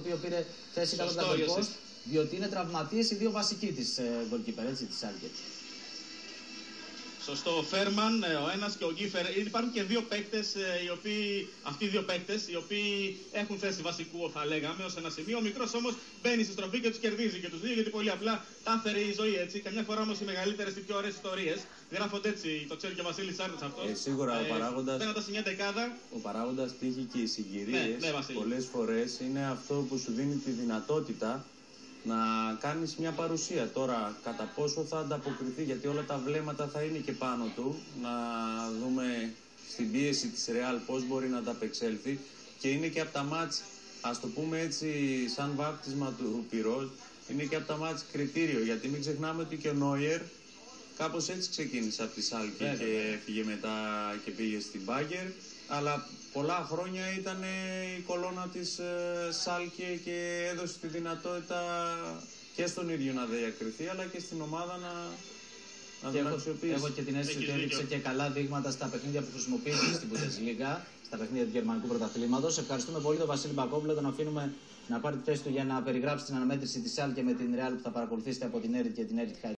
οποίο πήρε θέση κατά τον Γκολκός, διότι είναι τραυματίες οι δύο βασικοί της γκολκίπερ, έτσι, της Σάλκε. Σωστό, ο Φέρμαν, ο ένας και ο Γκίφερ. Υπάρχουν και δύο παίκτες, αυτοί οι δύο παίκτες, οι οποίοι έχουν θέση βασικού, θα λέγαμε, ως ένα σημείο. Ο μικρός όμως μπαίνει στη στροφή και τους κερδίζει και τους δύο, γιατί πολύ απλά τα έφερε η ζωή έτσι. Καμιά φορά όμως οι μεγαλύτερες και πιο ωραίες ιστορίες γράφονται έτσι. Το ξέρει και ο Βασίλης Σάρτης αυτός. Σίγουρα ο παράγοντας. Πέναντα σε μια δεκάδα. Ο παράγοντας τύχη και οι συγκυρίες ναι, πολλές φορές είναι αυτό που σου δίνει τη δυνατότητα να κάνεις μια παρουσία. Τώρα κατά πόσο θα ανταποκριθεί, γιατί όλα τα βλέμματα θα είναι και πάνω του, να δούμε στην πίεση της Ρεάλ πώς μπορεί να ανταπεξέλθει, και είναι και από τα μάτς, ας το πούμε έτσι σαν βάπτισμα του πυρός, είναι και από τα μάτς κριτήριο, γιατί μην ξεχνάμε ότι και ο Νόιερ κάπως έτσι ξεκίνησε από τη Σάλκε και έφυγε μετά και πήγε στην Μπάγκερ, αλλά πολλά χρόνια ήταν η κολόνα της Σάλκε και έδωσε τη δυνατότητα και στον ίδιο να διακριθεί, αλλά και στην ομάδα να τον αξιοποιήσει. Έχω και την αίσθηση ότι έδειξε και καλά δείγματα στα παιχνίδια που χρησιμοποίησε στην Bundesliga, στα παιχνίδια του Γερμανικού Πρωταθλήματος. Ευχαριστούμε πολύ τον Βασίλη Μπακόβουλο, τον αφήνουμε να πάρει τη θέση του για να περιγράψει την αναμέτρηση της Σάλκε με την Real που θα παρακολουθήσετε από την Έρη και την Έρη